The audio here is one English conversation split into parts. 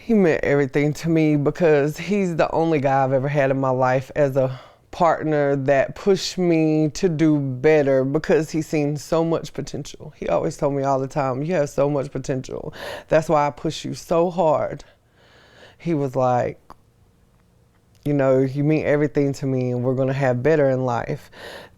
He meant everything to me because he's the only guy I've ever had in my life as a partner that pushed me to do better because he's seen so much potential. He always told me all the time, you have so much potential. That's why I push you so hard. He was like, you know, you mean everything to me and we're gonna have better in life.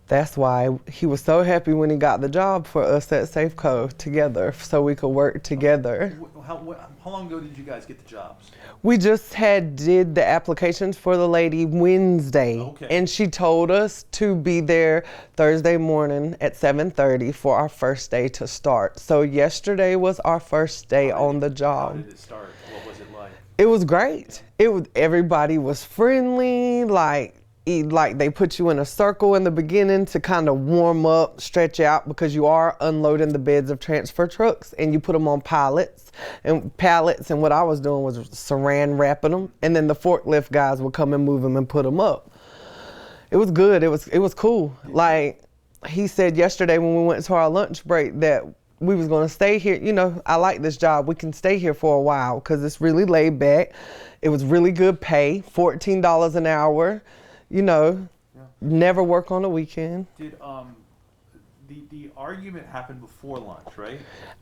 That's why he was so happy when he got the job for us at Safeco together so we could work together. How long ago did you guys get the jobs? We just did the applications for the lady Wednesday. Okay. And she told us to be there Thursday morning at 7:30 for our first day to start. So yesterday was our first day on the job. How did it start? What was it like? It was great. Everybody was friendly, like they put you in a circle in the beginning to kind of warm up, stretch out, because you are unloading the beds of transfer trucks and you put them on pallets. And what I was doing was saran wrapping them, and then the forklift guys would come and move them and put them up. It was good. It was cool. Like he said yesterday when we went to our lunch break that we was gonna stay here. You know, I like this job. We can stay here for a while because it's really laid back. It was really good pay, $14 an hour. You know, never work on the weekend. Did the argument happened before lunch, right?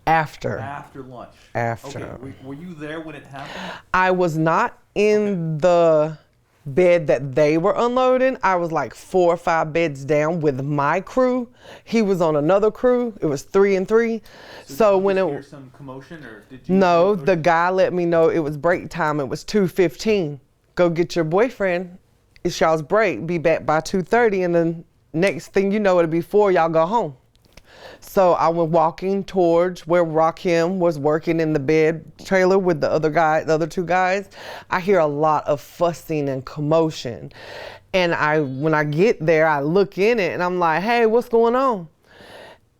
After. After lunch. After. Okay. Were you there when it happened? I was not in the bed that they were unloading. I was like 4 or 5 beds down with my crew. He was on another crew. It was 3 and 3. So when did you hear some commotion, or did you? No, the guy let me know it was break time. It was 2:15. Go get your boyfriend. It's y'all's break. Be back by 2:30, and then next thing you know, it'll be 4. Y'all go home. So I was walking towards where Rakim was working in the bed trailer with the other 2 guys. I hear a lot of fussing and commotion. And when I get there, I look in it and I'm like, hey, what's going on?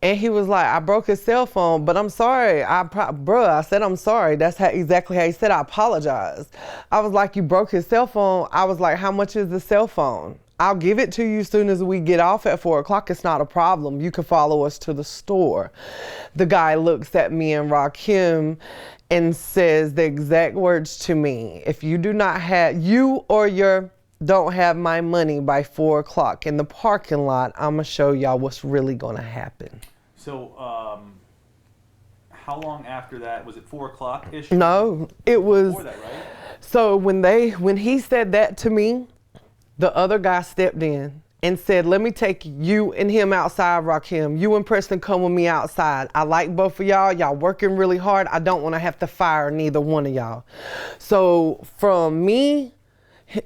And he was like, I broke his cell phone, but I'm sorry. I said, I'm sorry. That's exactly how he said, I apologize. I was like, you broke his cell phone? I was like, how much is the cell phone? I'll give it to you as soon as we get off at 4 o'clock. It's not a problem. You can follow us to the store. The guy looks at me and Rakim and says the exact words to me. If you do not have, you or your don't have my money by 4 o'clock in the parking lot, I'm gonna show y'all what's really gonna happen. So, how long after that? Was it 4 o'clock-ish? No, it was. Before that, right? So when he said that to me, the other guy stepped in and said, let me take you and him outside, Rakim. You and Preston come with me outside. I like both of y'all. Y'all working really hard. I don't want to have to fire neither one of y'all. So from me,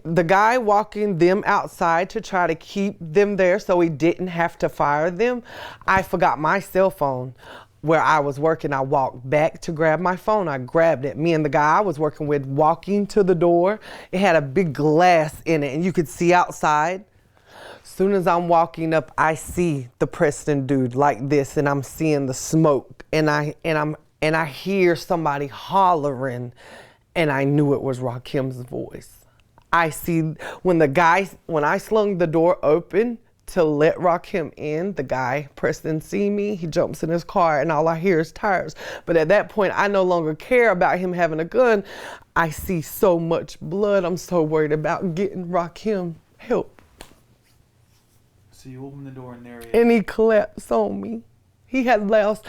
the guy walking them outside to try to keep them there so he didn't have to fire them, I forgot my cell phone where I was working. I walked back to grab my phone. I grabbed it. Me and the guy I was working with walking to the door. It had a big glass in it and you could see outside. Soon as I'm walking up, I see the Preston dude like this and I'm seeing the smoke and I hear somebody hollering and I knew it was Rakim's voice. I see when I slung the door open to let Rakim in, the guy, Preston, see me, he jumps in his car and all I hear is tires. But at that point, I no longer care about him having a gun. I see so much blood. I'm so worried about getting Rakim help. So you open the door and there he is. And he collapsed on me. He had lost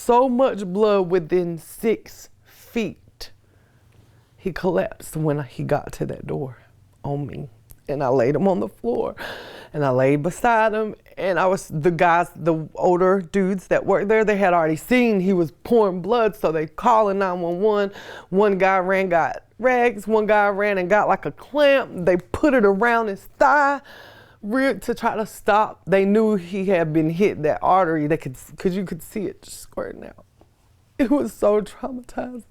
so much blood within 6 feet. He collapsed when he got to that door on me. And I laid him on the floor and I laid beside him. And the older dudes that worked there, they had already seen he was pouring blood. So they calling 911. One guy ran, got rags. One guy ran and got like a clamp. They put it around his thigh to try to stop. They knew he had been hit, that artery. Because you could see it just squirting out. It was so traumatizing.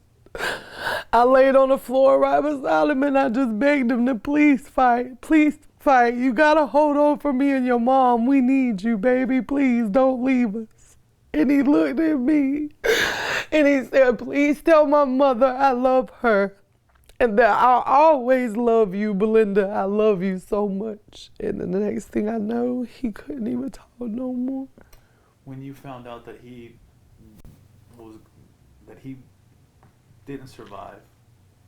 I laid on the floor right beside him and I just begged him to please fight. Please fight. You gotta hold on for me and your mom. We need you, baby. Please don't leave us. And he looked at me and he said, please tell my mother I love her and that I'll always love you, Belinda. I love you so much. And then the next thing I know, he couldn't even talk no more. When you found out that he didn't survive,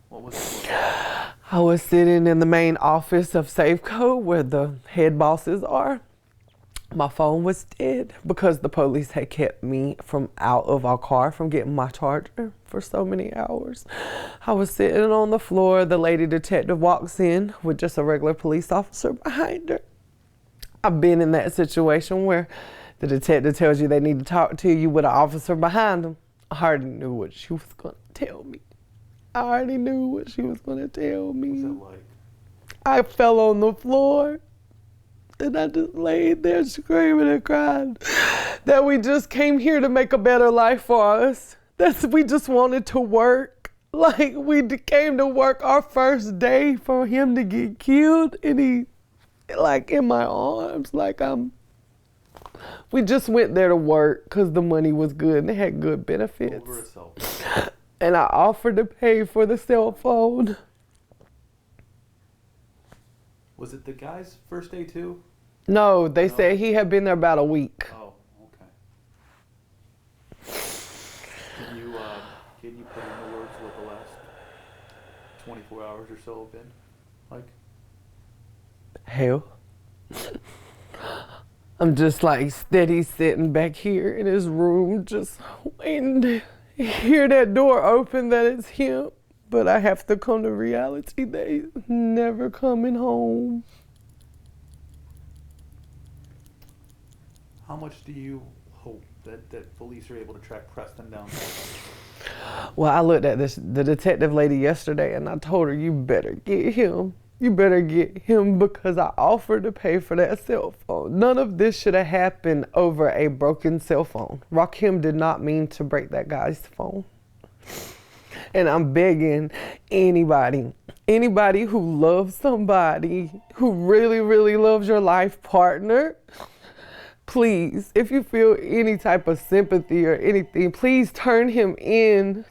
What was it like? I was sitting in the main office of Safeco where the head bosses are. My phone was dead because the police had kept me from out of our car from getting my charger for so many hours. I was sitting on the floor. The lady detective walks in with just a regular police officer behind her. I've been in that situation where the detective tells you they need to talk to you with an officer behind them. I already knew what she was going to tell me. I already knew what she was going to tell me. What's it like? I fell on the floor and I just laid there screaming and crying that we just came here to make a better life for us. We just wanted to work. Like, we came to work our first day for him to get killed, and he, like, in my arms, like we just went there to work because the money was good and it had good benefits. Over a cell phone. And I offered to pay for the cell phone. Was it the guy's first day too? No, they No. said he had been there about a week. Oh, okay. Can you put in the words what the last 24 hours or so have been like? Hell. I'm just like steady sitting back here in his room, just waiting to hear that door open that it's him. But I have to come to reality that he's never coming home. How much do you hope that police are able to track Preston down? Well, I looked at the detective lady yesterday and I told her, you better get him. You better get him because I offered to pay for that cell phone. None of this should have happened over a broken cell phone. Rakim did not mean to break that guy's phone. And I'm begging anybody who loves somebody, who really, really loves your life partner, please, if you feel any type of sympathy or anything, please turn him in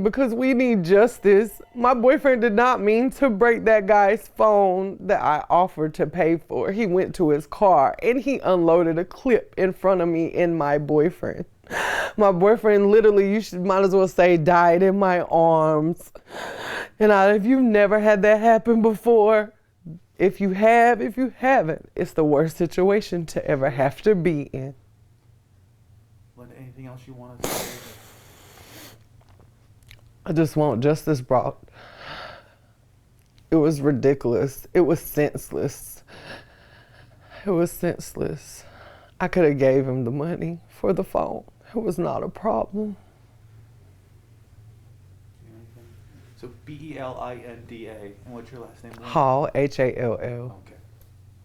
because we need justice. My boyfriend did not mean to break that guy's phone that I offered to pay for. He went to his car and he unloaded a clip in front of me and my boyfriend. My boyfriend literally, might as well say, died in my arms. And if you've never had that happen before, if you haven't, it's the worst situation to ever have to be in. Linda, anything else you want to say? I just want justice brought. It was ridiculous. It was senseless. It was senseless. I could have gave him the money for the phone. It was not a problem. So Belinda, and what's your last name? Hall, Hall.